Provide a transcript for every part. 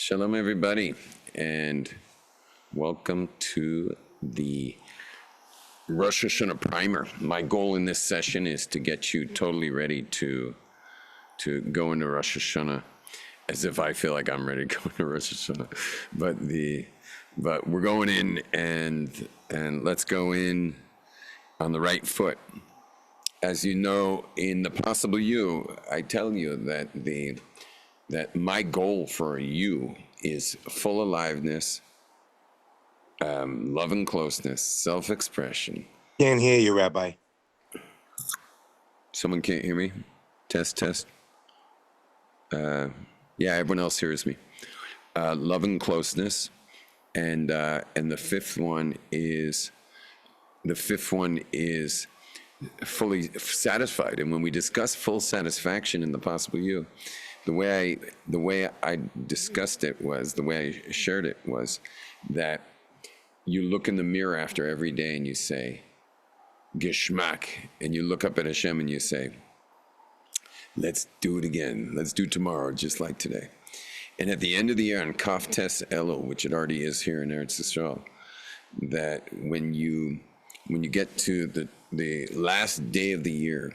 Shalom, everybody, and welcome to the Rosh Hashanah primer. My goal in this session is to get you totally ready to go into Rosh Hashanah, as if I feel like I'm ready to go into Rosh Hashanah. But we're going in, and let's go in on the right foot. As you know, in the possible you, I tell you that my goal for you is full aliveness, love and closeness, self-expression. Can't hear you, Rabbi. Someone can't hear me? Test. Yeah, everyone else hears me. Love and closeness, and the fifth one is fully satisfied. And when we discuss full satisfaction in the possible you, the way I discussed it was, the way I shared it was that you look in the mirror after every day and you say, Geschmack, and you look up at Hashem and you say, let's do it again. Let's do tomorrow just like today. And at the end of the year on Kaf Tes Elul, which it already is here in Eretz Yisrael, that when you get to the last day of the year,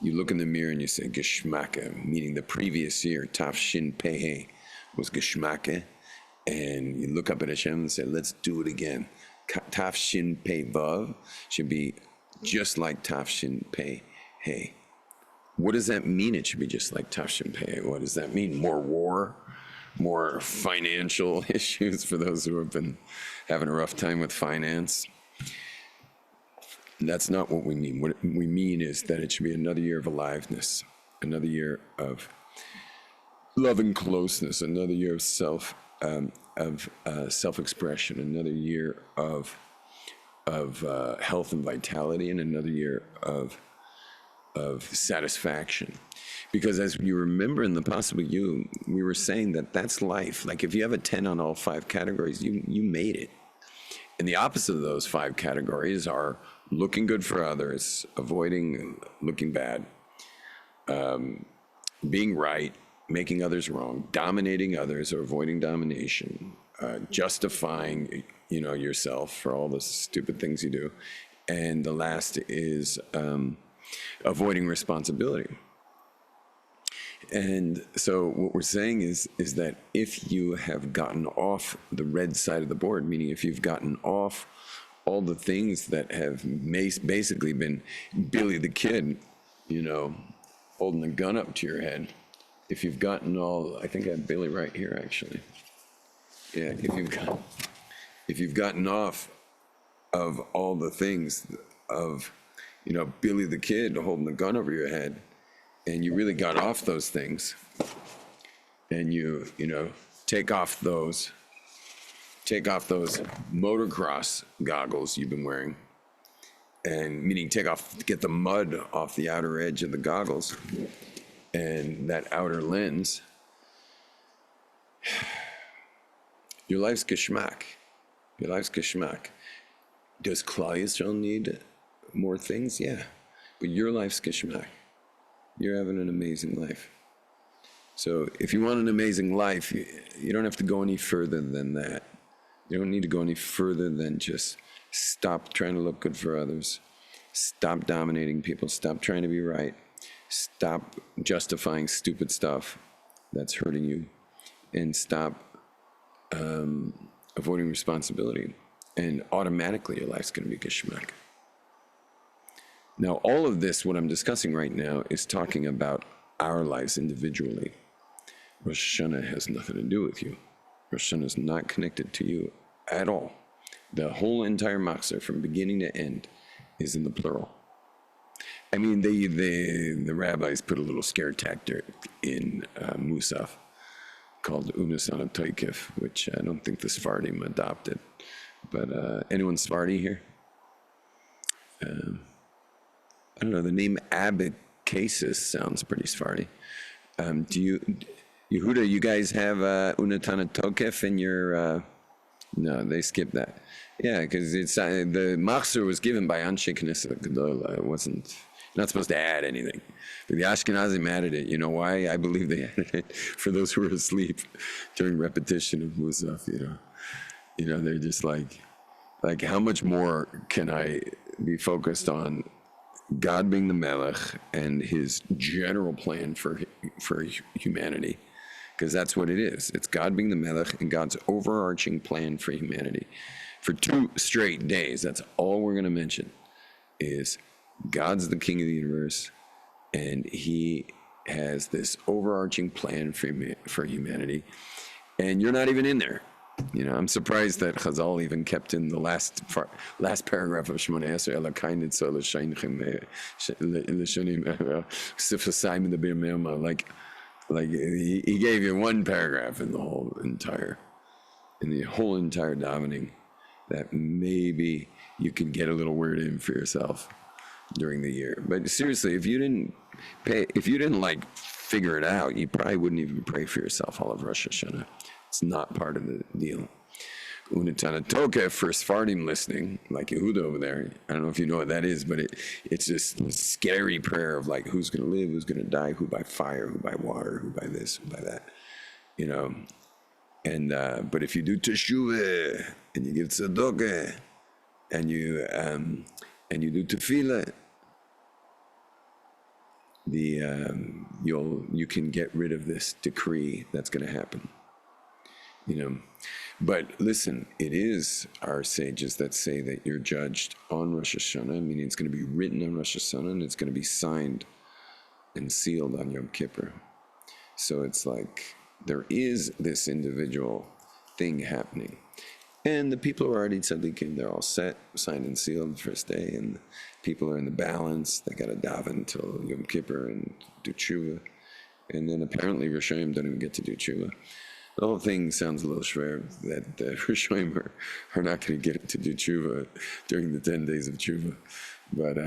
you look in the mirror and you say Geschmacke, meaning the previous year, Taf Shin Pei was Geschmacke, and you look up at Hashem and say, let's do it again. Taf Shin Pei Vav should be just like Taf Shin Pei Hey. What does that mean? It should be just like Taf Shin Pei. What does that mean? More war? More financial issues for those who have been having a rough time with finance? That's not what we mean. What we mean is that it should be another year of aliveness, another year of love and closeness, another year of self-expression, another year of health and vitality, and another year of satisfaction. Because as you remember in the possible you, we were saying that that's life. Like if you have a 10 on all 5 categories, you made it. And the opposite of those 5 categories are looking good for others, avoiding looking bad, being right, making others wrong, dominating others or avoiding domination, justifying yourself for all the stupid things you do. And the last is avoiding responsibility. And so what we're saying is that if you have gotten off the red side of the board, meaning if you've gotten off all the things that have basically been Billy the Kid, holding a gun up to your head, if you've gotten all, I think I have Billy right here actually. Yeah, if you've gotten off of all the things of, Billy the Kid holding the gun over your head, and you really got off those things, and you take off those motocross goggles you've been wearing, and meaning get the mud off the outer edge of the goggles and that outer lens, your life's geschmack. Your life's geschmack. Does Klal Yisrael need more things? Yeah, but your life's geschmack. You're having an amazing life. So if you want an amazing life, you don't have to go any further than that. You don't need to go any further than just stop trying to look good for others. Stop dominating people. Stop trying to be right. Stop justifying stupid stuff that's hurting you. And stop avoiding responsibility. And automatically your life's going to be geschmack. Now, all of this, what I'm discussing right now, is talking about our lives individually. Rosh Hashanah has nothing to do with you. Rosh Hashanah is not connected to you at all. The whole entire machzor, from beginning to end, is in the plural. I mean, the rabbis put a little scare tactic in Musaf called Unas on a Toikif, which I don't think the Sephardim adopted. But anyone Sephardi here? I don't know, the name Abbacasis sounds pretty Sephardi. Yehuda, you guys have Unatana Tokef in your, no, they skipped that. Yeah, because it's the Machzor was given by Anshe Knesset Gedola. It wasn't Not supposed to add anything. But the Ashkenazim added it. You know why? I believe they added it for those who were asleep during repetition of Musaf, they're just like how much more can I be focused on God being the Melech and his general plan for humanity? Because that's what it is. It's God being the Melech and God's overarching plan for humanity. For 2 straight days, that's all we're going to mention, is God's the king of the universe, and he has this overarching plan for humanity, and you're not even in there. I'm surprised that Chazal even kept in the last paragraph of Shemona Esrei, Ela kain nitzah l'sheinchem l'shonim sifasayim the bir me'ama. Like he gave you one paragraph in the whole entire davening that maybe you could get a little word in for yourself during the year. But seriously, if you didn't figure it out, you probably wouldn't even pray for yourself all of Rosh Hashanah. It's not part of the deal. Unetana Toka, for Sephardim listening, like Yehuda over there, I don't know if you know what that is, but it's this scary prayer of like, who's going to live, who's going to die, who by fire, who by water, who by this, who by that, And but if you do teshuvah and you give tzedakah and you do tefillah, you can get rid of this decree that's going to happen. But listen, it is our sages that say that you're judged on Rosh Hashanah, meaning it's going to be written on Rosh Hashanah and it's going to be signed and sealed on Yom Kippur. So it's like there is this individual thing happening. And the people who are already tzaddikim, they're all set, signed and sealed the first day, and people are in the balance. They got to daven until Yom Kippur and do tshuva. And then apparently Rishonim don't even get to do tshuva. The whole thing sounds a little schwer that the Rishonim are not going to get to do tshuva during the 10 days of tshuva. But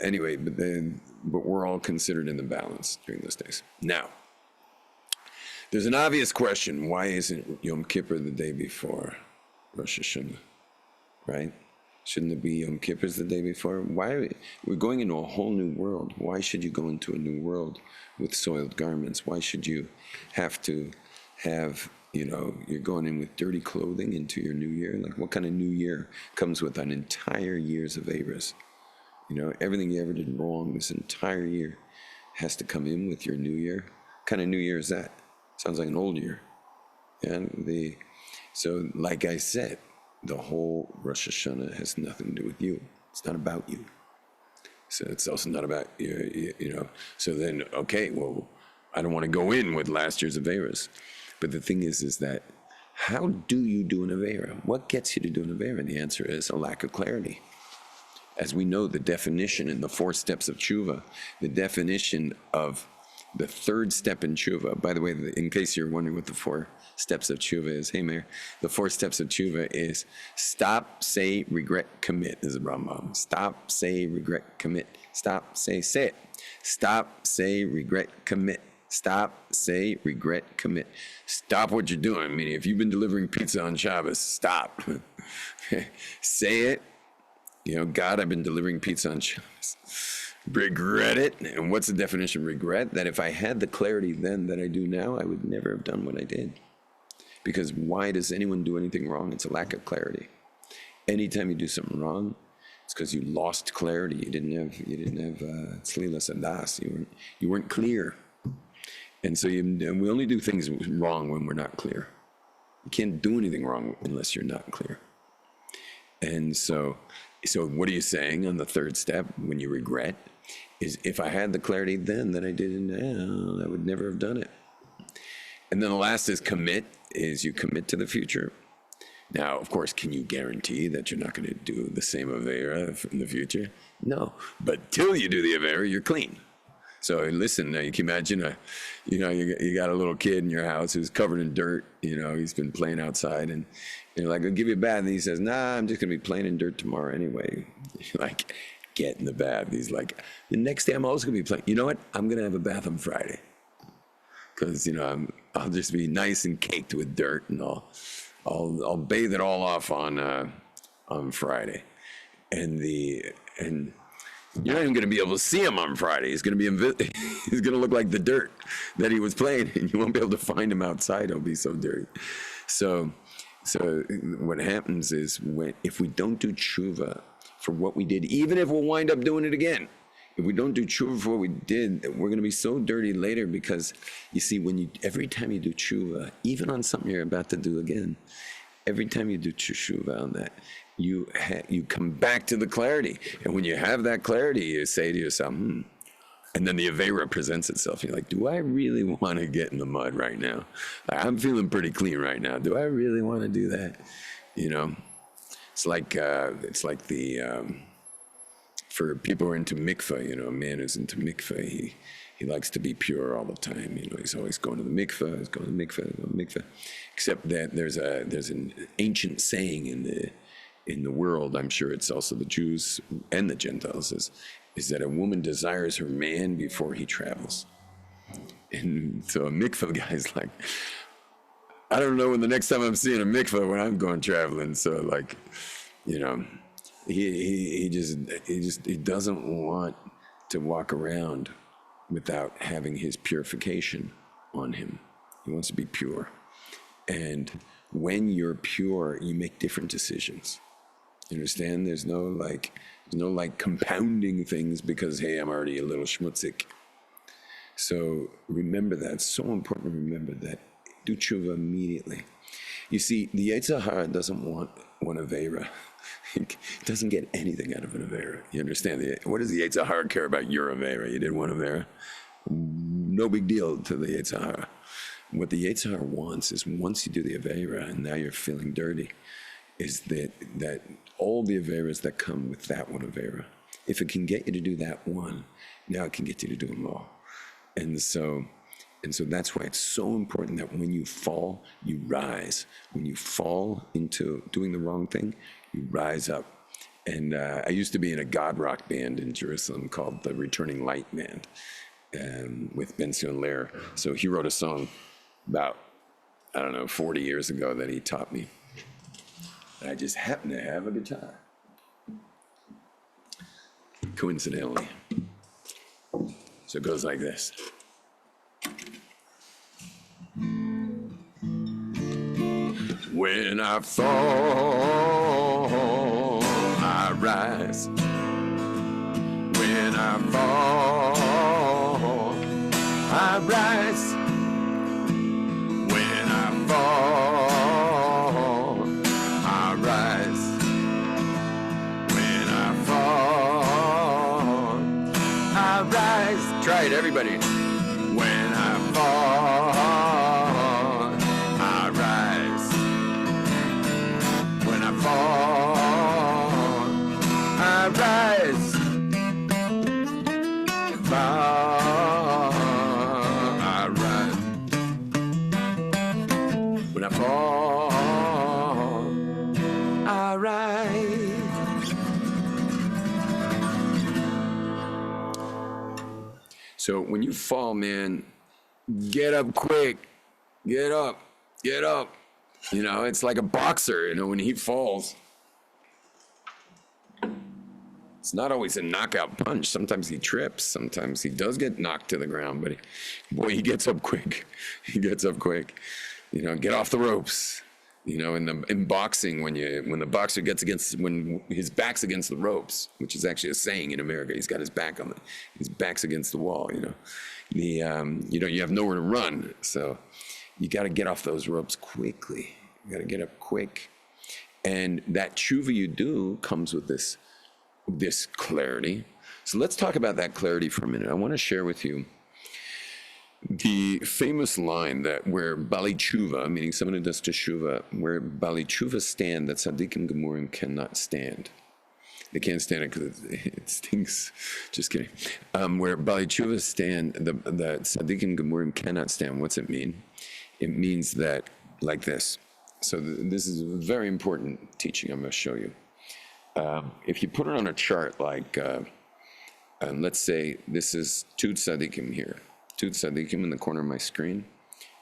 anyway, but we're all considered in the balance during those days. Now, there's an obvious question. Why isn't Yom Kippur the day before Rosh Hashanah, right? Shouldn't it be Yom Kippur's the day before? We're going into a whole new world. Why should you go into a new world with soiled garments? Why should you have to have, you're going in with dirty clothing into your new year? Like, what kind of new year comes with an entire year's of Averis? Everything you ever did wrong this entire year has to come in with your new year. What kind of new year is that? Sounds like an old year. So like I said, the whole Rosh Hashanah has nothing to do with you. It's not about you. So it's also not about you. So then, okay, well, I don't want to go in with last year's Averas. But the thing is that how do you do an Avera? What gets you to do an Avera? And the answer is a lack of clarity. As we know, the definition in the 4 steps of tshuva, the definition of the 3rd step in tshuva, by the way, in case you're wondering what the 4 steps of tshuva is, hey, Mayor, the 4 steps of tshuva is stop, say, regret, commit, is the Rambam. Stop, say, regret, commit. Stop, say it. Stop, say, regret, commit. Stop, say, regret, commit. Stop what you're doing. Meaning, if you've been delivering pizza on Shabbos, stop. Say it. God, I've been delivering pizza on Shabbos. Regret it. And what's the definition of regret? That if I had the clarity then that I do now, I would never have done what I did. Because why does anyone do anything wrong? It's a lack of clarity. Anytime you do something wrong, it's because you lost clarity. You didn't have tzlilas adas. You weren't clear. And so we only do things wrong when we're not clear. You can't do anything wrong unless you're not clear. And so what are you saying on the 3rd step when you regret? Is if I had the clarity then that I did now, I would never have done it. And then the last is commit, is you commit to the future. Now, of course, can you guarantee that you're not going to do the same Avera in the future? No. But till you do the Avera, you're clean. So listen, you can imagine, you got a little kid in your house who's covered in dirt. He's been playing outside, and you're like, I'll give you a bath. And he says, nah, I'm just going to be playing in dirt tomorrow anyway. You're like, get in the bath. He's like, the next day I'm also going to be playing. You know what? I'm going to have a bath on Friday. Because, I'll just be nice and caked with dirt, and I'll bathe it all off on Friday. And You're not even going to be able to see him on Friday. He's going to be he's going to look like the dirt that he was playing, and you won't be able to find him outside. He'll be so dirty. So what happens is if we don't do tshuva for what we did, even if we'll wind up doing it again, if we don't do tshuva for what we did, we're going to be so dirty later, because you see, every time you do tshuva, even on something you're about to do again, every time you do tshuva on that, you come back to the clarity. And when you have that clarity, you say to yourself, and then the Aveira presents itself. You're like, do I really want to get in the mud right now? I'm feeling pretty clean right now. Do I really want to do that? It's like for people who are into mikveh, a man who's into mikveh, he likes to be pure all the time. He's always going to the mikveh, he's going to the mikveh, going to the mikveh. Except that there's an ancient saying in the world, I'm sure it's also the Jews and the Gentiles, is that a woman desires her man before he travels. And so a mikveh guy's like, I don't know when the next time I'm seeing a mikveh when I'm going traveling. So he doesn't want to walk around without having his purification on him. He wants to be pure. And when you're pure, you make different decisions. You understand? There's no compounding things because, hey, I'm already a little schmutzig. So remember that. It's so important to remember that. Do tshuva immediately. You see, the Yetzer Hara doesn't want one Aveira. It doesn't get anything out of an Aveira. You understand? What does the Yetzer Hara care about your Aveira? You did one Aveira. No big deal to the Yetzer Hara. What the Yetzer Hara wants is, once you do the Aveira and now you're feeling dirty, is that all the Aveiras that come with that one Aveira, if it can get you to do that one, now it can get you to do them all. And so that's why it's so important that when you fall, you rise. When you fall into doing the wrong thing, you rise up. And I used to be in a God rock band in Jerusalem called the Returning Light Band, with Ben Sion Lehr. So he wrote a song about, 40 years ago that he taught me. I just happen to have a guitar, coincidentally. So it goes like this. When I fall, I rise. When I fall, I rise. When I fall, I rise. When I fall, I rise. Try it, everybody. When I fall, I rise. When I fall, I rise. Fall, I rise. When I fall, I rise. So when you fall, man, get up quick. Get up. Get up. It's like a boxer, when he falls. It's not always a knockout punch. Sometimes he trips. Sometimes he does get knocked to the ground, but he gets up quick. He gets up quick. Get off the ropes. In boxing, when the boxer when his back's against the ropes, which is actually a saying in America, he's got his back's against the wall. You have nowhere to run, so you got to get off those ropes quickly. You got to get up quick, and that tshuva you do comes with this clarity. So let's talk about that clarity for a minute. I want to share with you the famous line where Bali Tshuva, meaning someone who does teshuva, where Bali Tshuva stand, that Tzaddikim Gemurim cannot stand. They can't stand it because it stinks. Just kidding. Where Bali Tshuva stand, the Tzaddikim Gemurim cannot stand. What's it mean? It means that, like this. So this is a very important teaching I'm going to show you. If you put it on a chart, like, let's say this is two tzaddikim here, two tzaddikim in the corner of my screen,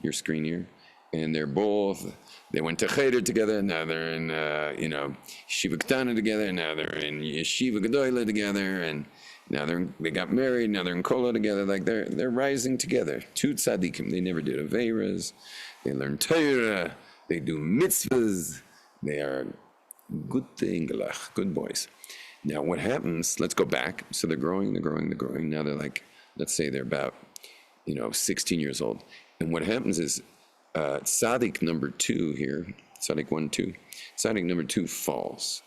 your screen here, and they went to Cheder together, now they're in, Yeshiva Ketana together, now they're in Yeshiva Gedola together, and Now they got married. Now they're in kola together. Like they're rising together. Two tzaddikim. They never did averas. They learn Torah. They do mitzvahs. They are good ingelach, good boys. Now what happens? Let's go back. So they're growing. Now they're like, let's say they're about 16 years old. And what happens is tzaddik number 2 here, tzaddik 1, 2, tzaddik number 2 falls.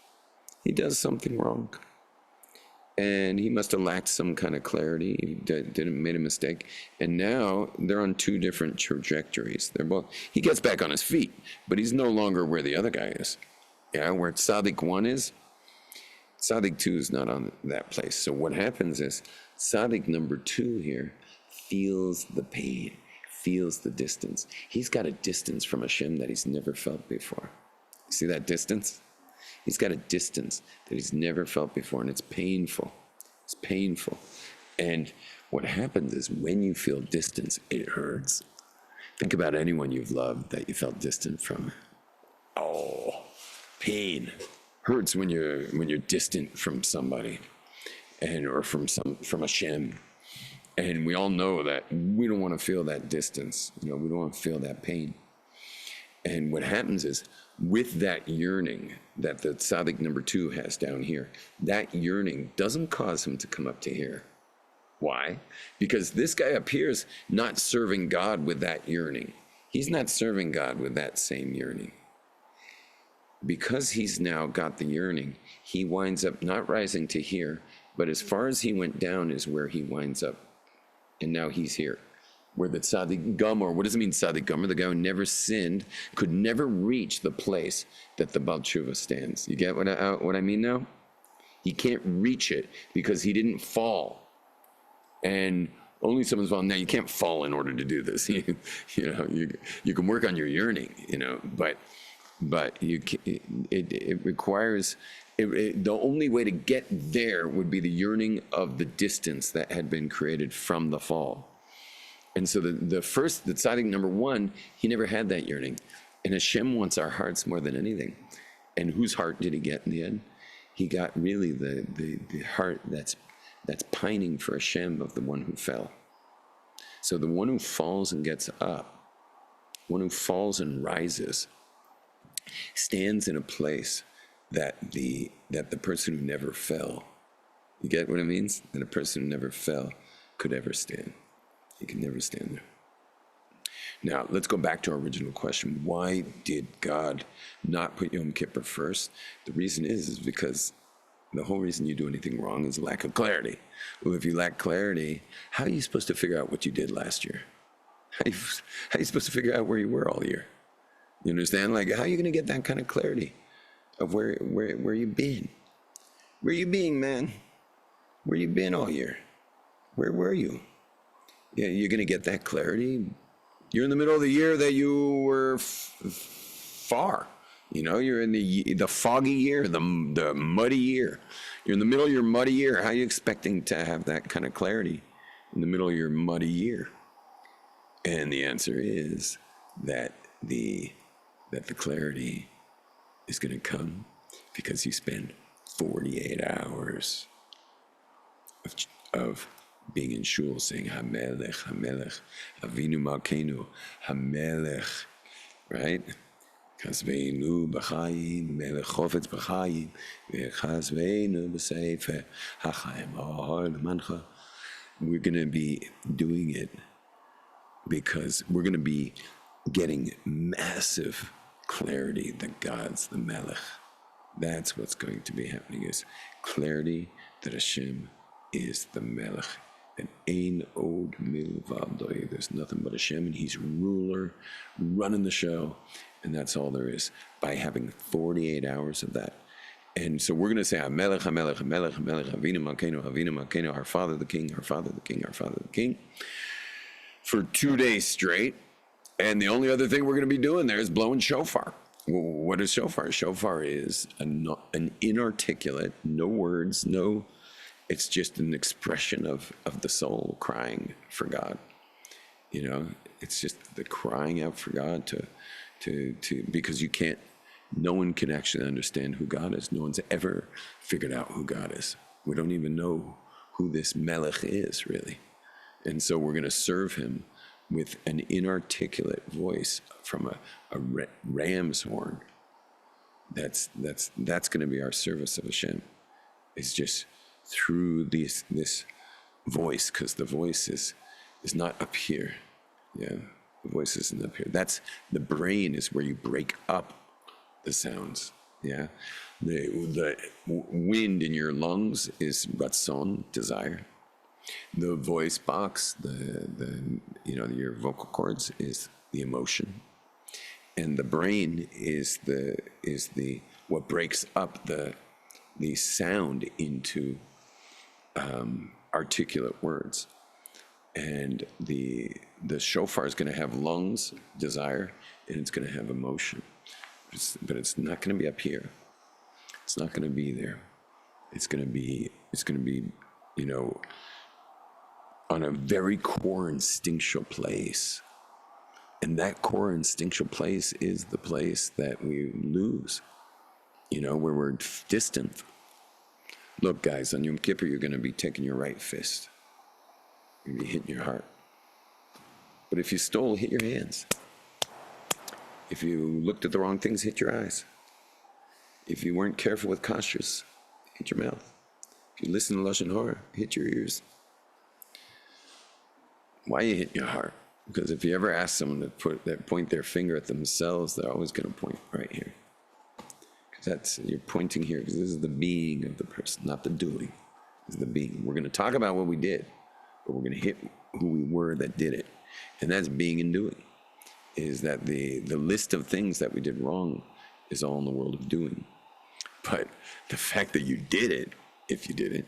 He does something wrong. And he must have lacked some kind of clarity. He made a mistake. And now they're on 2 different trajectories. He gets back on his feet, but he's no longer where the other guy is. Yeah, where tzaddik 1 is, tzaddik 2 is not on that place. So what happens is tzaddik number 2 here feels the pain, feels the distance. He's got a distance from Hashem that he's never felt before. See that distance? He's got a distance that he's never felt before, and it's painful. It's painful. And what happens is when you feel distance, it hurts. Think about anyone you've loved that you felt distant from. Oh, pain. Hurts when you're distant from somebody, or from Hashem. And we all know that we don't want to feel that distance. We don't want to feel that pain. And what happens is, with that yearning that the tzaddik number 2 has down here, that yearning doesn't cause him to come up to here. Why? Because this guy up here is not serving God with that yearning. He's not serving God with that same yearning. Because he's now got the yearning, he winds up not rising to here, but as far as he went down is where he winds up. And now he's here. Where the tzaddik gomer, what does it mean tzaddik gomer? The guy who never sinned could never reach the place that the Baal Tshuva stands. You get what I mean now? He can't reach it because he didn't fall. And only someone's fallen. Now you can't fall in order to do this. You can work on your yearning, but it requires. The only way to get there would be the yearning of the distance that had been created from the fall. And so the tzaddik number 1, he never had that yearning. And Hashem wants our hearts more than anything. And whose heart did he get in the end? He got really the heart that's pining for Hashem of the one who fell. So the one who falls and gets up, one who falls and rises, stands in a place that the person who never fell, you get what it means? That a person who never fell could ever stand. He can never stand there. Now, let's go back to our original question. Why did God not put Yom Kippur first? The reason is because the whole reason you do anything wrong is lack of clarity. Well, if you lack clarity, how are you supposed to figure out what you did last year? How are you supposed to figure out where you were all year? You understand? Like, how are you going to get that kind of clarity of where you've been? Where you been, man? Where you been all year? Where were you? Yeah, you're going to get that clarity. You're in the middle of the year that you were far. You're in the foggy year, the muddy year. You're in the middle of your muddy year. How are you expecting to have that kind of clarity in the middle of your muddy year? And the answer is that the clarity is going to come because you spend 48 hours of being in shul saying Hamelech, Hamelech, Avinu Malkeinu, Hamelech, right? Chazveinu b'chayim, Melech chofetz b'chayim, v'chazveinu b'sefer, hachayim ahar l'mancha. We're going to be doing it because we're going to be getting massive clarity that God's the Melech. That's what's going to be happening, is clarity that Hashem is the Melech. And Ein Od Milvadoi. There's nothing but Hashem, and He's ruler, running the show, and that's all there is. By having 48 hours of that, and so we're going to say Hamelech, Hamelech, Hamelech, Hamelech, Avinu Malkeinu, our Father the King, our Father the King, our Father the King, for 2 days straight. And the only other thing we're going to be doing there is blowing shofar. What is shofar? Shofar is an inarticulate, no words, no. It's just an expression of the soul crying for God. It's just the crying out for God to because no one can actually understand who God is. No one's ever figured out who God is. We don't even know who this Melech is, really. And so we're going to serve him with an inarticulate voice from a ram's horn. That's going to be our service of Hashem. It's just through this voice, because the voice is not up here. Yeah, the voice isn't up here. That's the brain is where you break up the sounds. Yeah, the wind in your lungs is ratzon, desire. The voice box, your vocal cords is the emotion, and the brain is the what breaks up the sound into articulate words. And the shofar is going to have lungs, desire, and it's going to have emotion. But it's not going to be up here. It's not going to be there. It's going to be, on a very core instinctual place. And that core instinctual place is the place that we lose, where we're distant. Look, guys, on Yom Kippur, you're going to be taking your right fist. You're going to be hitting your heart. But if you stole, hit your hands. If you looked at the wrong things, hit your eyes. If you weren't careful with kashrus, hit your mouth. If you listen to Lashon Hara, hit your ears. Why you hit your heart? Because if you ever ask someone to point their finger at themselves, they're always going to point right here. Because you're pointing here, because this is the being of the person, not the doing. This is the being. We're going to talk about what we did, but we're going to hit who we were that did it. And that's being and doing. Is that the list of things that we did wrong is all in the world of doing. But the fact that you did it, if you did it,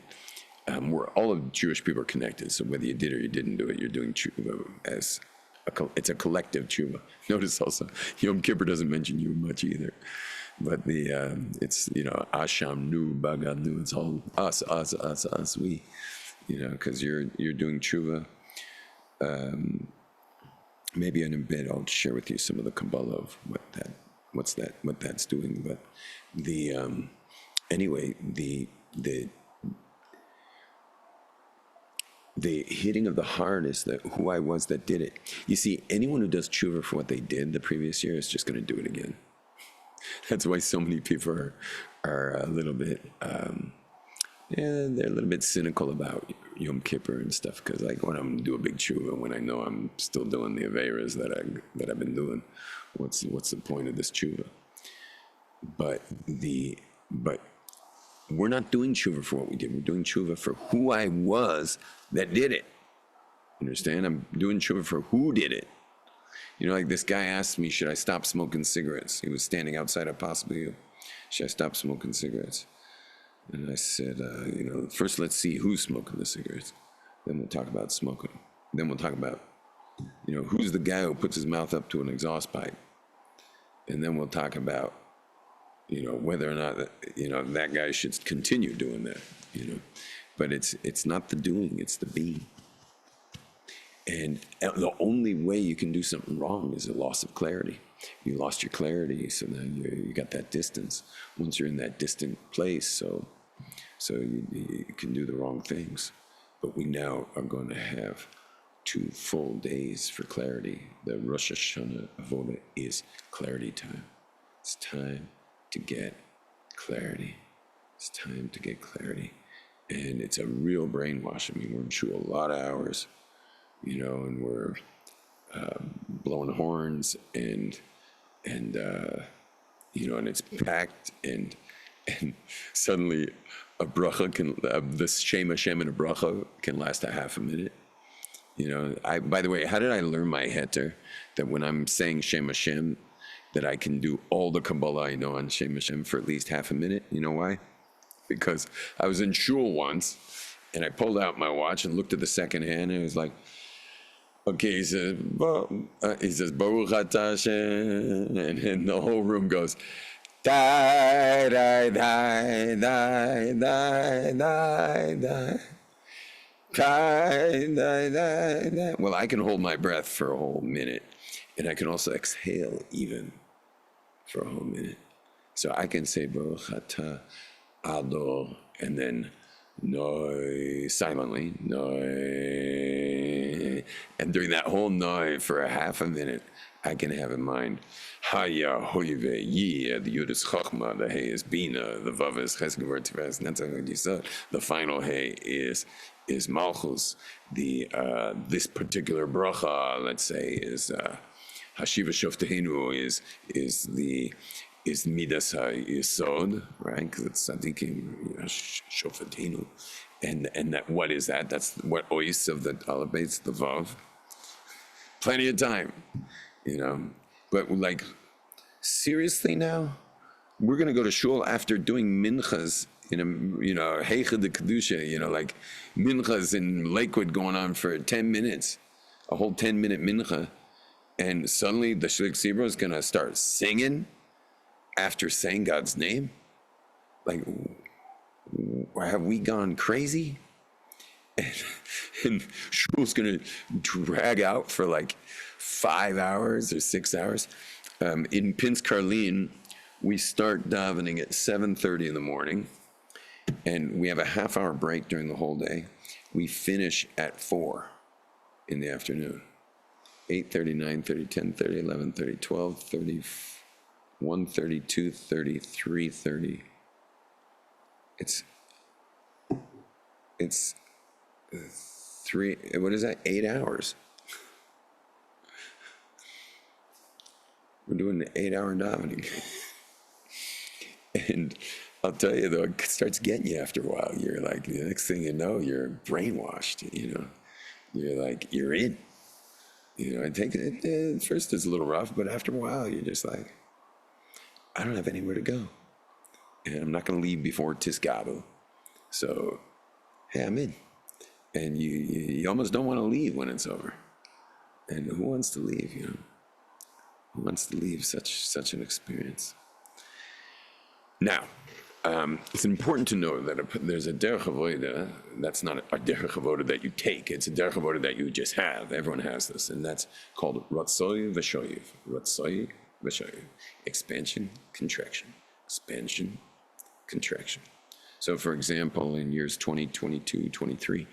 we're all of Jewish people are connected. So whether you did or you didn't do it, you're doing tshuva it's a collective tshuva. Notice also, Yom Kippur doesn't mention you much either. But it's, Asham nu, Bagad nu, it's all us, we, because you're doing tshuva. Maybe in a bit I'll share with you some of the Kabbalah of what that's doing. But anyway, the hitting of the heart is who I was that did it. You see, anyone who does tshuva for what they did the previous year is just going to do it again. That's why so many people are a little bit, they're a little bit cynical about Yom Kippur and stuff, because like when I'm do a big tshuva, when I know I'm still doing the aveiros that I've been doing, what's the point of this tshuva? But we're not doing tshuva for what we did. We're doing tshuva for who I was that did it. Understand? I'm doing tshuva for who did it. Like this guy asked me, should I stop smoking cigarettes? He was standing outside of Possible You. Should I stop smoking cigarettes? And I said, first let's see who's smoking the cigarettes. Then we'll talk about smoking. Then we'll talk about, who's the guy who puts his mouth up to an exhaust pipe. And then we'll talk about, whether or not, that guy should continue doing that, But it's not the doing, it's the being. And the only way you can do something wrong is a loss of clarity. You lost your clarity, so now you got that distance. Once you're in that distant place, so you can do the wrong things. But we now are going to have 2 full days for clarity. The Rosh Hashanah Avoda is clarity time. It's time to get clarity. It's time to get clarity. And it's a real brainwash. I mean, we're through a lot of hours, and we're blowing horns and it's packed and suddenly a bracha can, this Shem Hashem in a bracha can last a half a minute. By the way, how did I learn my heter? That when I'm saying Shem Hashem, that I can do all the Kabbalah I know on Shem Hashem for at least half a minute. You know why? Because I was in shul once, and I pulled out my watch and looked at the second hand, and it was like, okay, he says, Baruch Atah Hashem, and the whole room goes, die, die, die, die, die, die, die. Well, I can hold my breath for a whole minute, and I can also exhale even for a whole minute. So I can say Baruch Atah Ador, and then noi, silently, noi. And during that whole noi, for a half a minute, I can have in mind, Haya, Hoive, Yi, the Yud is Chachma, the Hey is Bina, the Vav is Chesed, Word Tiferes, Netzach Yisod. The final Hey is Malchus. The this particular bracha, let's say, is Hashiva Shoftehinu is Midas HaYisod, right? Because it's Tzadikim Shoftehinu. And that, what is that? That's what Ois of the Alabates, the Vav. Plenty of time, But like, seriously now? We're going to go to shul after doing minchas, Heicha de Kedusha, like minchas in Lakewood going on for 10 minutes, a whole 10-minute mincha. And suddenly the Shlik Sibra is going to start singing after saying God's name? Like, have we gone crazy? And shul's going to drag out for like 5 hours or 6 hours. In Pinsk Karlin, we start davening at 7:30 in the morning, and we have a half-hour break during the whole day. We finish at 4 in the afternoon. 8:30, 9:30, 10:30, 11:30, 12:30, 1:30, 2:30, 3:30. It's 8 hours. We're doing the 8-hour davening. And I'll tell you, though, it starts getting you after a while. You're like, the next thing you know, you're brainwashed, You're like, you're in. I think at first it's a little rough, but after a while, you're just like, I don't have anywhere to go. And I'm not going to leave before Tisgabu. So, hey, I'm in. And you almost don't want to leave when it's over. And who wants to leave, Who wants to leave such an experience? Now, it's important to know that there's a derech avoda that's not a derech avoda that you take. It's a derech avoda that you just have. Everyone has this, and that's called ratzoi v'shoyiv. Ratzoi v'shoyiv. Expansion, contraction. Expansion, contraction. So, for example, in years 20, 22, 23,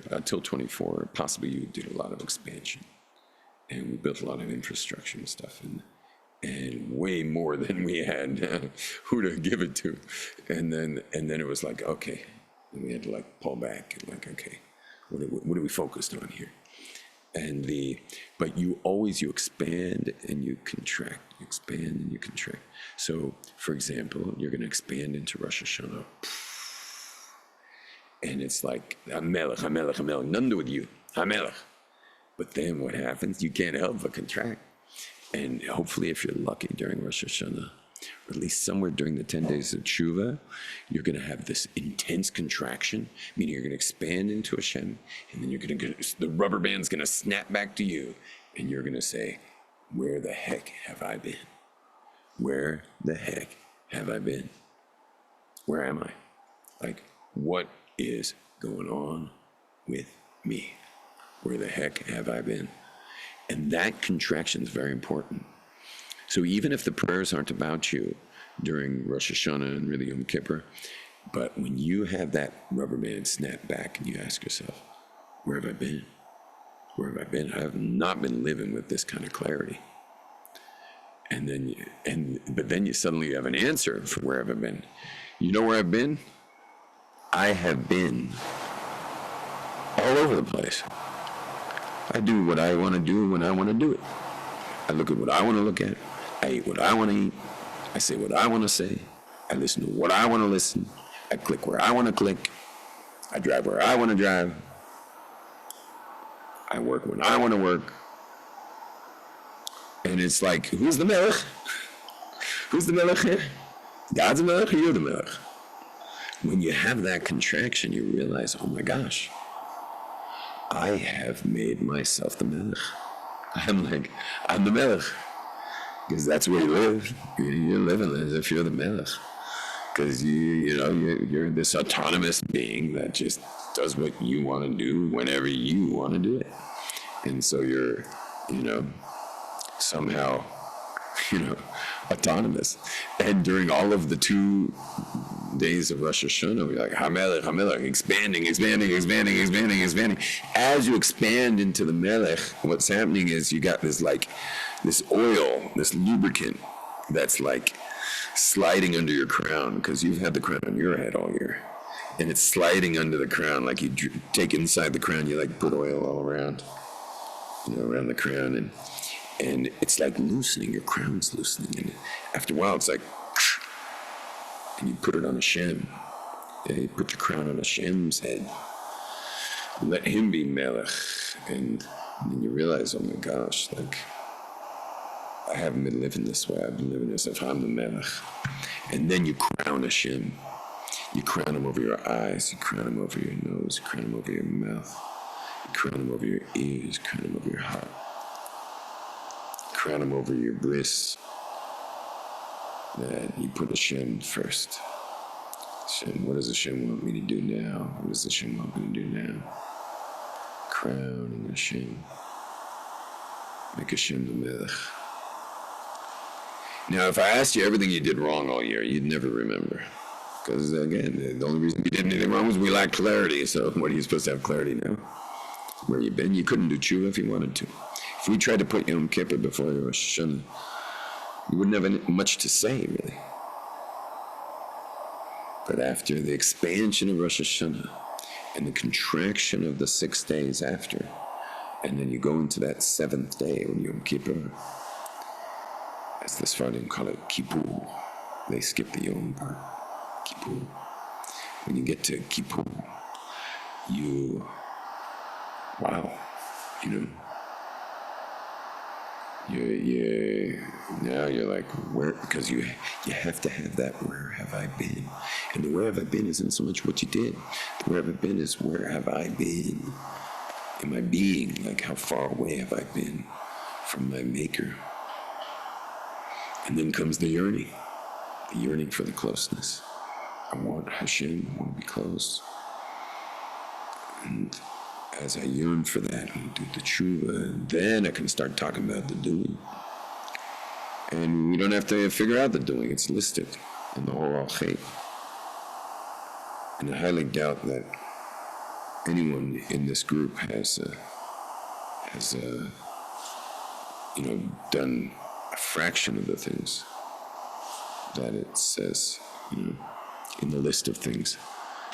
until 24, possibly you did a lot of expansion. And we built a lot of infrastructure and stuff, and way more than we had who to give it to. And then it was like, okay, and we had to like pull back and like, okay, what are we focused on here? But you expand and you contract, you expand and you contract. So, for example, you're going to expand into Rosh Hashanah, and it's like, HaMelech, HaMelech, HaMelech, nothing to do with you, HaMelech. But then what happens? You can't help but contract. And hopefully, if you're lucky during Rosh Hashanah, or at least somewhere during the 10 days of Tshuva, you're going to have this intense contraction, meaning you're going to expand into Hashem, and then the rubber band's going to snap back to you, and you're going to say, where the heck have I been? Where the heck have I been? Where am I? Like, what is going on with me? Where the heck have I been? And that contraction is very important. So even if the prayers aren't about you during Rosh Hashanah and really Yom Kippur, but when you have that rubber band snap back and you ask yourself, where have I been? Where have I been? I have not been living with this kind of clarity. But then you suddenly have an answer for where have I been. You know where I've been? I have been all over the place. I do what I want to do when I want to do it. I look at what I want to look at. I eat what I want to eat. I say what I want to say. I listen to what I want to listen. I click where I want to click. I drive where I want to drive. I work when I want to work. And it's like, who's the melech? Who's the melech here? God's the melech or you're the melech? When you have that contraction, you realize, oh my gosh, I have made myself the melech. I'm the melech. Because that's where you live. You're living as if you're the melech. Because you're this autonomous being that just does what you want to do whenever you want to do it. And so you're, somehow autonomous. And during all of the 2 days of Rosh Hashanah, we're like, HaMelech, HaMelech, expanding. As you expand into the Melech, what's happening is you got this oil, this lubricant that's like sliding under your crown, because you've had the crown on your head all year. And it's sliding under the crown, like you take inside the crown, you like put oil all around, around the crown, and it's like loosening, your crown's loosening. And after a while, it's like, and you put it on Hashem. Yeah, you put your crown on Hashem's head. Let him be Melech. And then you realize, oh my gosh, I haven't been living this way. I've been living as if I'm the Melech. And then you crown Hashem. You crown him over your eyes. You crown him over your nose. You crown him over your mouth. You crown him over your ears. You crown him over your heart. You crown him over your bliss. That you put Hashem first. Hashem, what does Hashem want me to do now? What does Hashem want me to do now? Crowning Hashem. Make Hashem the Melech. Now, if I asked you everything you did wrong all year, you'd never remember. Because, again, the only reason you did anything wrong was we lacked clarity. So what are you supposed to have clarity now? Where you been? You couldn't do tshuva if you wanted to. If we tried to put Yom Kippur before Rosh Hashanah, you wouldn't have much to say, really. But after the expansion of Rosh Hashanah and the contraction of the 6 days after, and then you go into that 7th day when Yom Kippur, as the Sfardim call it, Kippur. They skip the Yom part. Kippur. When you get to Kippur, now you're like, where? Because you have to have that, where have I been? And the where have I been isn't so much what you did. The where have I been is, where have I been in my being? Like, how far away have I been from my maker? And then comes the yearning for the closeness. I want Hashem, I want to be close. And as I yearn for that and do the tshuva, then I can start talking about the doing. And we don't have to figure out the doing, it's listed in the whole Al-Chet. And I highly doubt that anyone in this group has done a fraction of the things that it says, in the list of things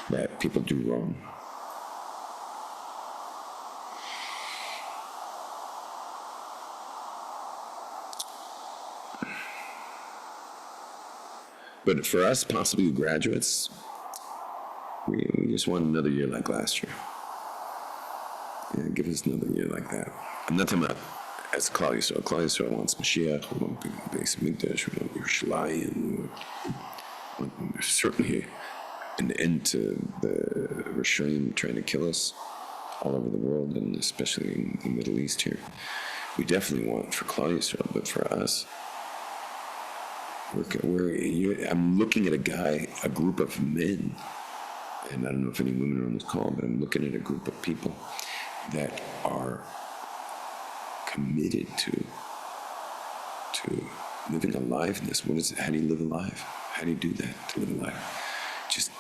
that people do wrong. But for us, possibly graduates, we just want another year like last year. Yeah, give us another year like that. I'm not talking about as Klal Yisrael. Klal Yisrael wants Mashiach, we want Beis Mikdash, we want Yerushalayim, we want certainly an end to the Rishonim trying to kill us all over the world, and especially in the Middle East here. We definitely want for Klal Yisrael, but for us, I'm looking at a group of men, and I don't know if any women are on this call, but I'm looking at a group of people that are committed to living aliveness. What is it? How do you live alive? How do you do that to live alive? Just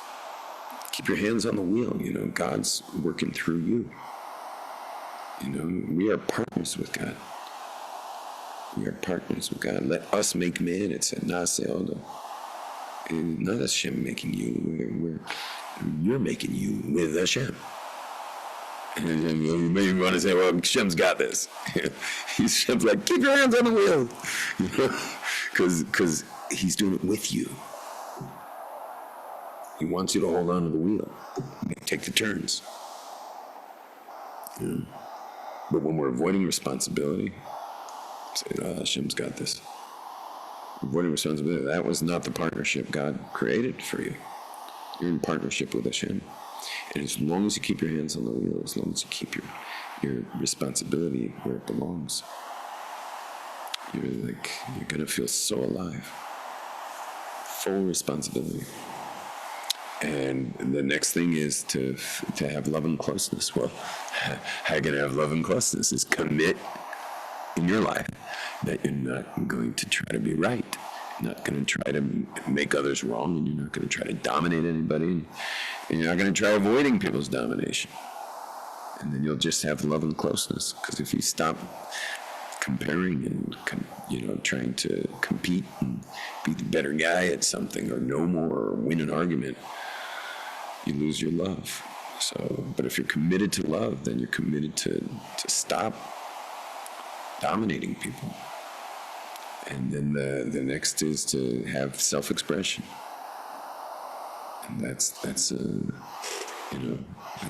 keep your hands on the wheel. God's working through you. We are partners with God. We are partners with God. Let us make man. It said, Nase Odo. And not Hashem making you. You're making you with Hashem. And you may want to say, well, Hashem's got this. Hashem's like, keep your hands on the wheel. Because he's doing it with you. He wants you to hold on to the wheel. Take the turns. But when we're avoiding responsibility, say, Hashem's got this. Avoiding responsibility, that was not the partnership God created for you. You're in partnership with Hashem. And as long as you keep your hands on the wheel, as long as you keep your responsibility where it belongs, you're going to feel so alive. Full responsibility. And the next thing is to have love and closeness. Well, how are you going to have love and closeness? Is commit in your life that you're not going to try to be right. You're not going to try to make others wrong, and you're not going to try to dominate anybody, and you're not going to try avoiding people's domination. And then you'll just have love and closeness. Because if you stop comparing and trying to compete and be the better guy at something, or know more, or win an argument, you lose your love. So, but if you're committed to love, then you're committed to stop dominating people. And then the next is to have self-expression. And that's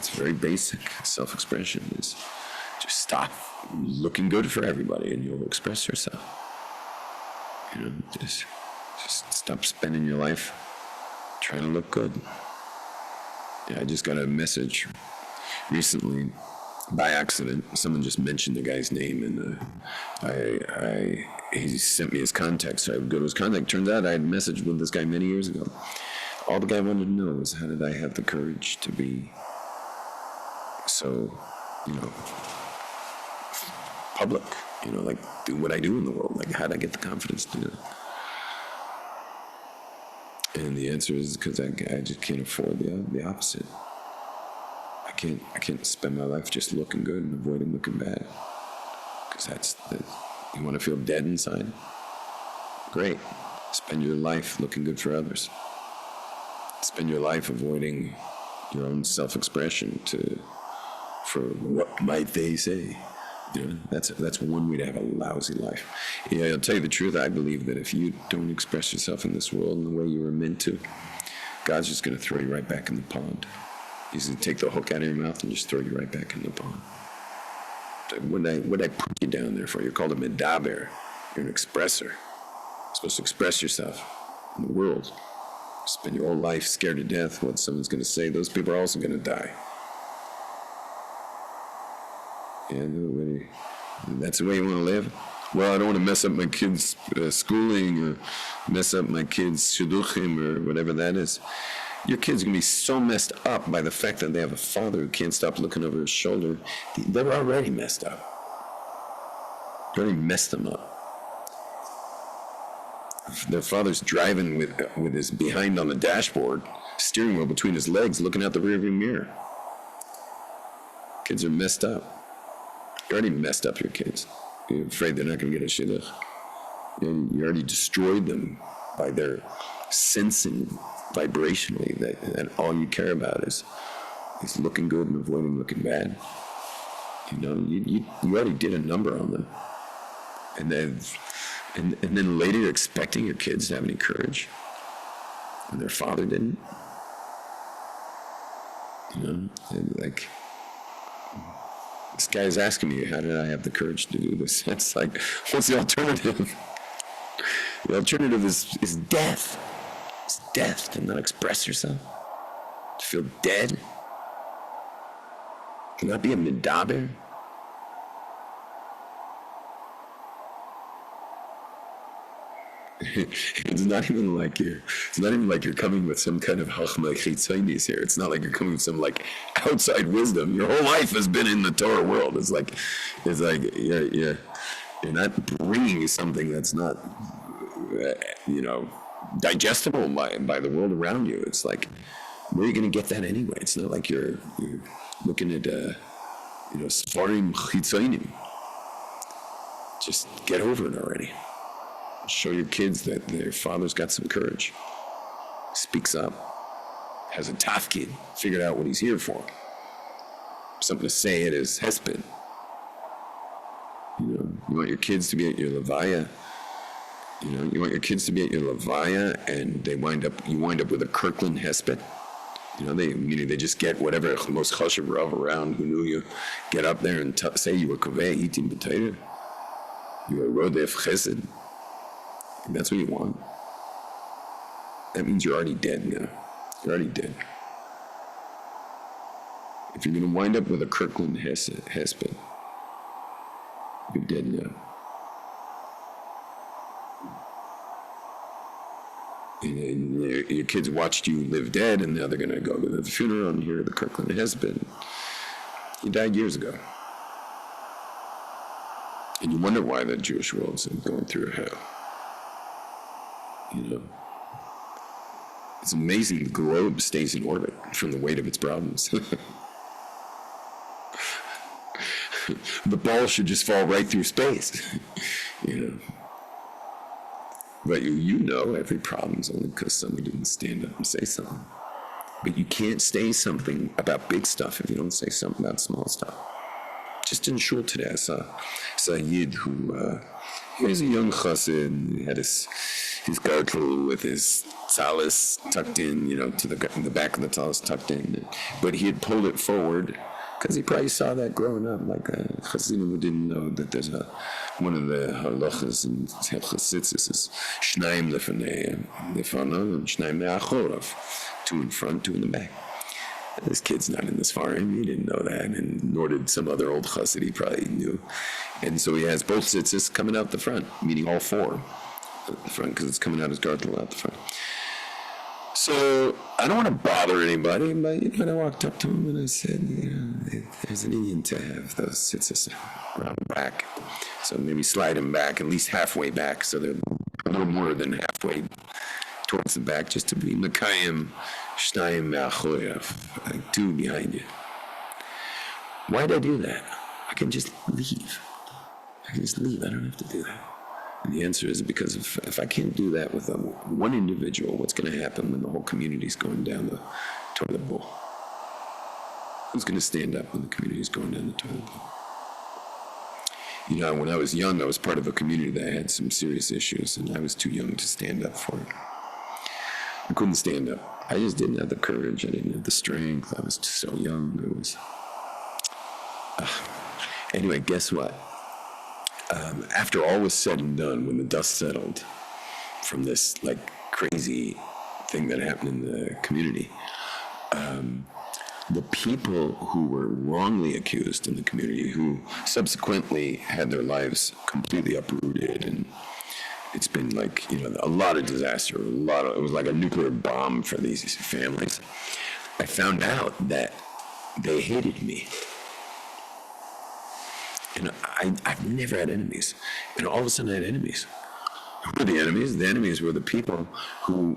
very basic. Self-expression is just stop looking good for everybody, and you'll express yourself. Just stop spending your life trying to look good. Yeah, I just got a message recently by accident. Someone just mentioned the guy's name, and he sent me his contact, so I would go to his contact. Turns out I had messaged with this guy many years ago. All the guy wanted to know was, how did I have the courage to be so, public, do what I do in the world? Like, how did I get the confidence to do it? And the answer is because I just can't afford the opposite. I can't spend my life just looking good and avoiding looking bad. Because you want to feel dead inside? Great. Spend your life looking good for others. Spend your life avoiding your own self-expression for what might they say. That's one way to have a lousy life. Yeah, I'll tell you the truth. I believe that if you don't express yourself in this world in the way you were meant to, God's just going to throw you right back in the pond. He's going to take the hook out of your mouth and just throw you right back in the pond. What I put you down there for? You're called a medaber. You're an expresser. You're supposed to express yourself in the world. Spend your whole life scared to death what someone's going to say. Those people are also going to die. And that's the way you want to live? Well, I don't want to mess up my kids' schooling, or mess up my kids' shidduchim, or whatever that is. Your kids are going to be so messed up by the fact that they have a father who can't stop looking over his shoulder. They're already messed up. You already messed them up. Their father's driving with his behind on the dashboard, steering wheel between his legs, looking out the rearview mirror. Kids are messed up. You already messed up your kids. You're afraid they're not going to get a shidduch. And you already destroyed them by their sensing vibrationally that all you care about is looking good and avoiding looking bad. You already did a number on them. And then later you're expecting your kids to have any courage when their father didn't. And this guy is asking me, how did I have the courage to do this? That's like, what's the alternative? The alternative is death. It's death, to not express yourself, to feel dead, to not be a medaber. It's not even like you're coming with some kind of chachma chitzonius here. It's not like you're coming with some like outside wisdom. Your whole life has been in the Torah world. It's like you're not bringing something that's not digestible by the world around you. It's like, where are you going to get that anyway? It's not like you're looking at sfarim chitzonim. Just get over it already. Show your kids that their father's got some courage, speaks up, has a tafkid, figured out what he's here for. Something to say at his hesped. You want your kids to be at your levaya. You want your kids to be at your levaya, and you wind up with a Kirkland hesped. They just get whatever most chashuv rav around who knew you, get up there and say you were kovei eating b'Torah. You were rodef chesed. That's what you want. That means you're already dead now. You're already dead. If you're going to wind up with a Kirkland hesped, you're dead now. And your kids watched you live dead, and now they're going to go to the funeral and hear the Kirkland hesped. You died years ago. And you wonder why the Jewish world's going through hell. You know, it's amazing the globe stays in orbit from the weight of its problems. The ball should just fall right through space, you know. But you know every problem's only because somebody didn't stand up and say something. But you can't say something about big stuff if you don't say something about small stuff. Just in shul today, I saw a Yid who, he was a young chassid. He had his gartel with his talis tucked in, you know, to the back of the talis tucked in. But he had pulled it forward because he probably saw that growing up, like a chassidim who didn't know that there's one of the halachas in Chassidus is shnaim lefanei lefanah and shnaim me'achorav, 2 in front, 2 in the back. This kid's not in this foreign, he didn't know that, and nor did some other old chassid he probably knew. And so he has both tzitzis coming out the front, meaning all 4 at the front, because it's coming out his gartel out the front. So I don't want to bother anybody, but you know, I walked up to him and I said, you know, there's an Indian to have those tzitzis around the back. So maybe slide them back, at least halfway back, so they're a little more than halfway towards the back, just to be Mekayim Shnayim Me'achorav, like 2 behind you. Why'd I do that? I can just leave. I don't have to do that. And the answer is because if I can't do that with one individual, what's going to happen when the whole community's going down the toilet bowl? Who's going to stand up when the community's going down the toilet bowl? You know, when I was young, I was part of a community that had some serious issues, and I was too young to stand up for it. I couldn't stand up. I just didn't have the courage. I didn't have the strength. I was just so young. It was... Anyway, guess what? After all was said and done, when the dust settled from this like crazy thing that happened in the community, the people who were wrongly accused in the community, who subsequently had their lives completely uprooted, and it's been like, you know, a lot of disaster, it was like a nuclear bomb for these families. I found out that they hated me. And I've never had enemies. And all of a sudden I had enemies. Who were the enemies? The enemies were the people who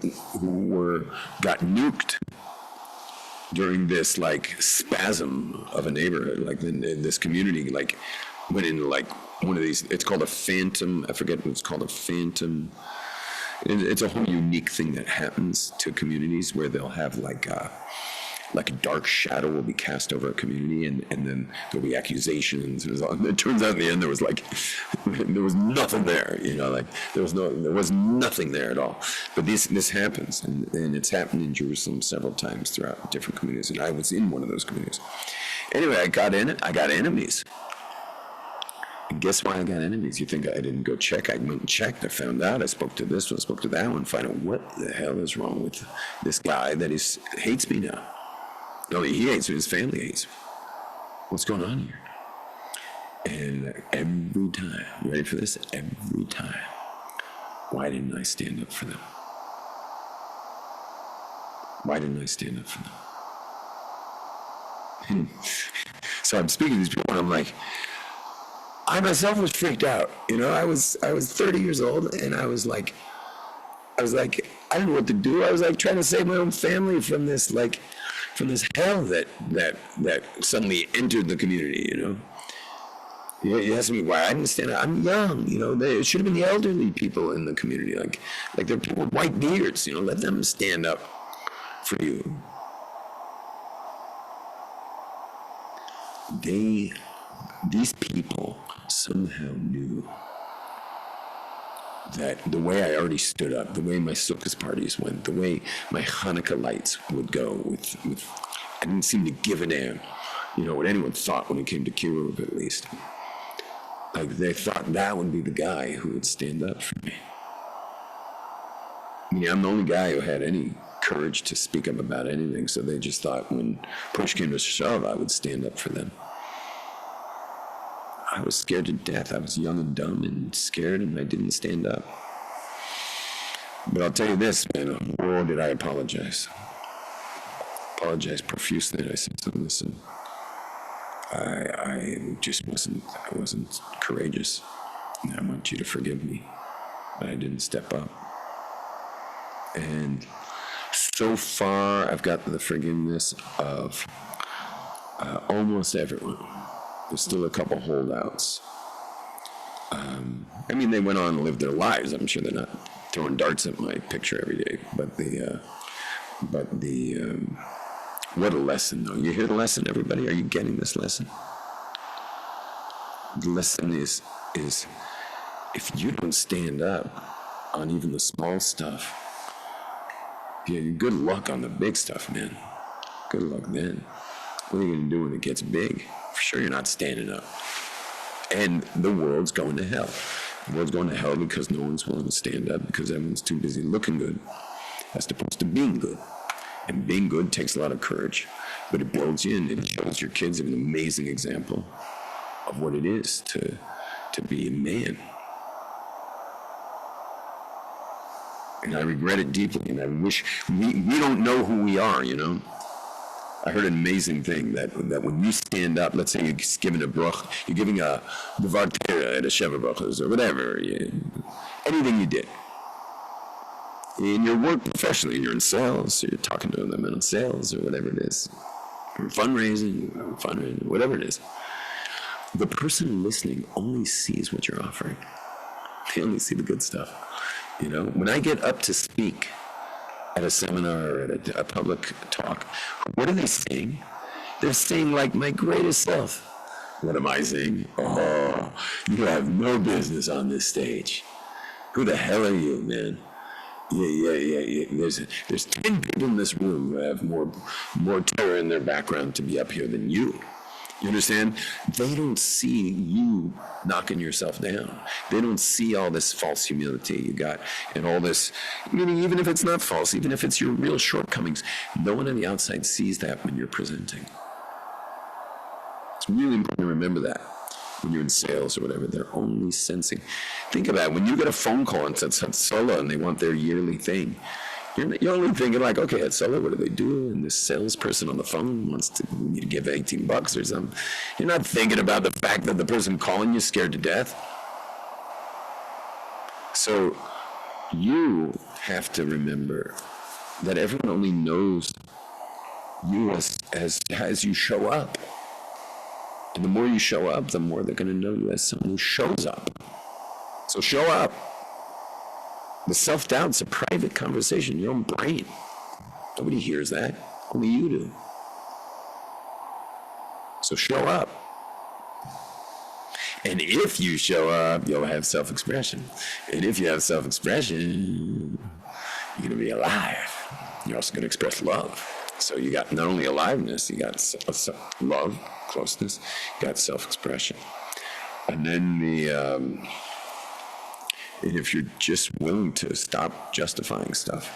got nuked during this like spasm of a neighborhood, like in this community, like went into like one of these, it's called a phantom, I forget what it's called, a phantom. It's a whole unique thing that happens to communities where they'll have like a dark shadow will be cast over a community, and then there'll be accusations. It turns out in the end there was nothing there, you know, like there was nothing there at all. But this happens, and it's happened in Jerusalem several times throughout different communities, and I was in one of those communities. Anyway, I got enemies. And guess why I got enemies? You think I didn't go check? I went and checked. I found out. I spoke to this one, spoke to that one, find out what the hell is wrong with this guy that hates me now. Not only he hates me, his family hates me. What's going on here? And every time, you ready for this? Every time, why didn't I stand up for them? Why didn't I stand up for them? So I'm speaking to these people, and I'm like, I myself was freaked out. You know, I was 30 years old, and I was like, I didn't know what to do. I was like trying to save my own family from this hell that suddenly entered the community. You know, you ask me why I didn't stand up. I'm young. You know, it should have been the elderly people in the community, like there are people with white beards. You know, let them stand up for you. These people somehow knew that the way I already stood up, the way my Sukkot parties went, the way my Hanukkah lights would go with I didn't seem to give a damn, you know, what anyone thought when it came to Kiruv, at least. Like, they thought that would be the guy who would stand up for me. I mean, I'm the only guy who had any courage to speak up about anything, so they just thought when push came to shove, I would stand up for them. I was scared to death. I was young and dumb and scared, and I didn't stand up. But I'll tell you this, man, oh, did I apologize. Apologize profusely. I said, listen, I just wasn't courageous. And I want you to forgive me, but I didn't step up. And so far, I've got the forgiveness of almost everyone. There's still a couple holdouts. I mean, they went on and lived their lives. I'm sure they're not throwing darts at my picture every day. But what a lesson, though. You hear the lesson, everybody? Are you getting this lesson? The lesson is if you don't stand up on even the small stuff, yeah, good luck on the big stuff, man. Good luck then. What are you going to do when it gets big? For sure you're not standing up. And the world's going to hell. The world's going to hell because no one's willing to stand up because everyone's too busy looking good as opposed to being good. And being good takes a lot of courage, but it builds you and it shows your kids an amazing example of what it is to be a man. And I regret it deeply, and I wish we don't know who we are, you know. I heard an amazing thing that when you stand up, let's say you're giving a bruch, you're giving a devar Torah at a sheva brachos or whatever, anything you did. In your work professionally, you're in sales, so you're talking to them in sales or whatever it is, or fundraising, whatever it is. The person listening only sees what you're offering. They only see the good stuff. You know, when I get up to speak at a seminar or at a public talk, what are they saying? They're saying like my greatest self. What am I saying? Oh, you have no business on this stage. Who the hell are you, man? Yeah. There's 10 people in this room who have more terror in their background to be up here than you. You understand? They don't see you knocking yourself down. They don't see all this false humility you got and all this, meaning even if it's not false, even if it's your real shortcomings, no one on the outside sees that when you're presenting. It's really important to remember that when you're in sales or whatever. They're only sensing. Think about it. When you get a phone call and it's Hatzalah and they want their yearly thing, you're only thinking like, okay, Hatzalah, what do they do? And this salesperson on the phone wants to give $18 or something. You're not thinking about the fact that the person calling you is scared to death. So you have to remember that everyone only knows you as you show up. And the more you show up, the more they're going to know you as someone who shows up. So show up. The self-doubt's a private conversation, your own brain. Nobody hears that. Only you do. So show up. And if you show up, you'll have self-expression. And if you have self-expression, you're going to be alive. You're also going to express love. So you got not only aliveness, you got love, closeness, you got self-expression. And then and if you're just willing to stop justifying stuff.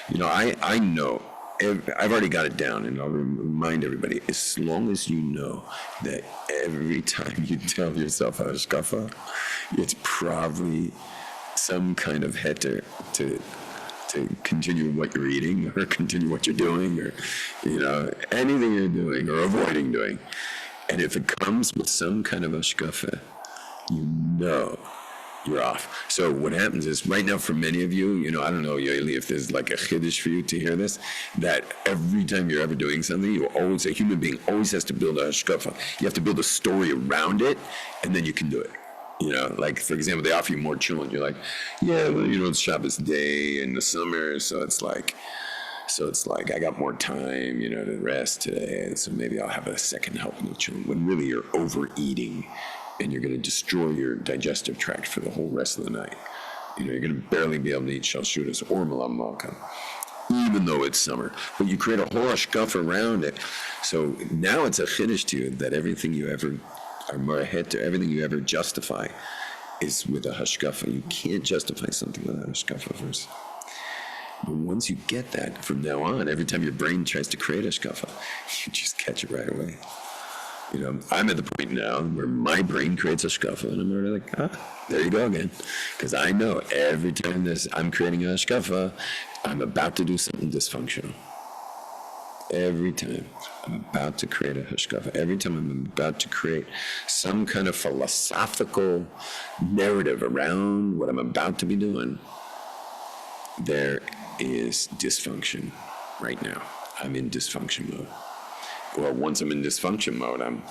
You know, I know, I've already got it down, and I'll remind everybody, as long as you know that every time you tell yourself hashkafa, it's probably some kind of heter to continue what you're eating or continue what you're doing or, you know, anything you're doing or avoiding doing. And if it comes with some kind of hashkafa, you know you're off. So what happens is, right now for many of you, you know, I don't know, Yoeli, if there's like a chiddush for you to hear this, that every time you're ever doing something, a human being always has to build a hashkafa. You have to build a story around it, and then you can do it. You know, like, for example, they offer you more children. You're like, yeah, well, you know, it's Shabbos day in the summer, so it's like I got more time, you know, to rest today, and so maybe I'll have a second helping of children, when really you're overeating and you're going to destroy your digestive tract for the whole rest of the night. You know, you're going to barely be able to eat shalshudas or malam malka, even though it's summer. But you create a whole hashkafa around it. So now it's a chiddush to you that everything you ever are morahet to, everything you ever justify is with a hashkafa. You can't justify something without a hashkafa first. But once you get that, from now on, every time your brain tries to create a hashkafa, you just catch it right away. You know, I'm at the point now where my brain creates a hashkafa, and I'm already like, there you go again. Because I know every time I'm creating a hashkafa, I'm about to do something dysfunctional. Every time I'm about to create a hashkafa, every time I'm about to create some kind of philosophical narrative around what I'm about to be doing, there is dysfunction right now. I'm in dysfunction mode. Well, once I'm in dysfunction mode, I'm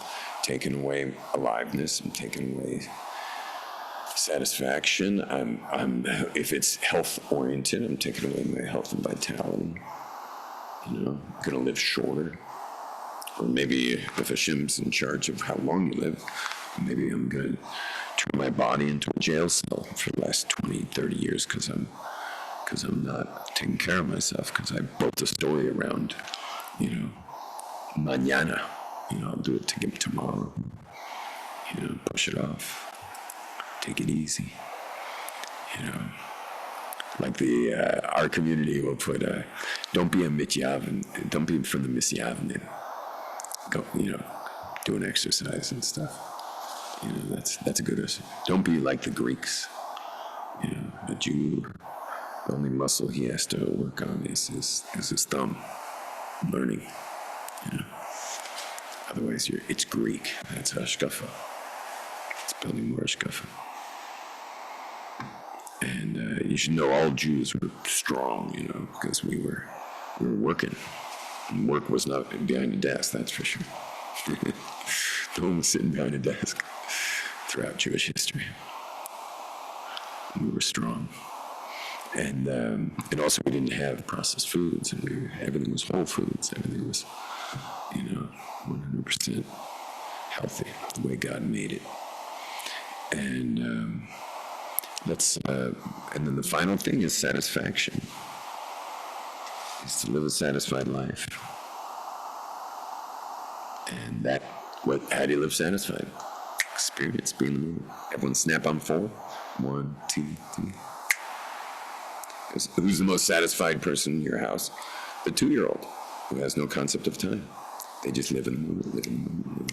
taking away aliveness, I'm taking away satisfaction. If it's health oriented, I'm taking away my health and vitality. You know, I'm gonna live shorter. Or maybe if Hashem's in charge of how long you live, maybe I'm gonna turn my body into a jail cell for the last 20, 30 years because I'm not taking care of myself, because I built a story around, mañana. I'll do it tomorrow. Push it off. Take it easy. Like our community will put, don't be a mityavin, don't be from the misyavin. Go, do an exercise and stuff. That's a good. Don't be like the Greeks. A Jew, the only muscle he has to work on is his thumb, learning. Otherwise, it's Greek. That's hashkafa. It's building more hashkafa. And you should know all Jews were strong, because we were working. And work was not behind a desk, that's for sure. No one was sitting behind a desk throughout Jewish history. We were strong. And also we didn't have processed foods, and everything was whole foods. Everything was, 100% healthy, the way God made it. And and then the final thing is satisfaction. Is to live a satisfied life. And how do you live satisfied? Experience, being in the moment. Everyone snap on 4. 1, 2, 3. Who's the most satisfied person in your house? The 2-year-old who has no concept of time. They just live in the moment, live in the moment,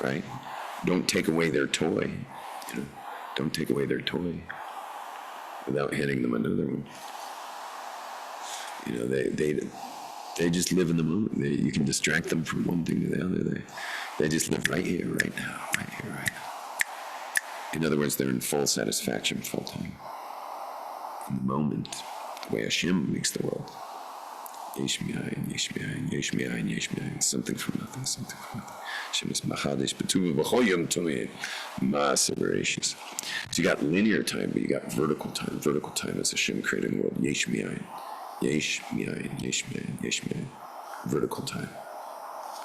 right? Don't take away their toy. Don't take away their toy without handing them another one. They just live in the moment. You can distract them from one thing to the other. They just live right here, right now, right here, right now. In other words, they're in full satisfaction, full time. In the moment, the way Hashem makes the world. Yesh mi'ayin, yesh mi'ayin, yesh mi'ayin, yesh mi'ayin. Something from nothing, something from nothing. Hashem is machadish b'tuva b'chol yom toveh ma'aseh bereshis. So you got linear time, but you got vertical time. Vertical time is Hashem creating the world. Yesh mi'ayin, yesh mi'ayin, yesh mi'ayin, yesh mi'ayin. Vertical time.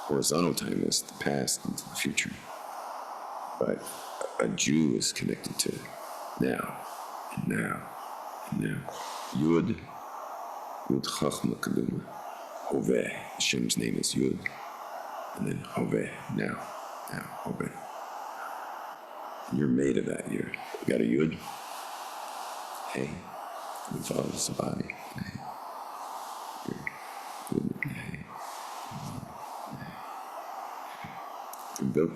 Horizontal time is the past into the future. But a Jew is connected to now, and now, and now. Yud Chachma Kaduma. Hoveh. Hashem's name is Yud. And then Hoveh. Now, Hoveh. You're made of that. You got a Yud. Hey. Involves the body. Hey. You're built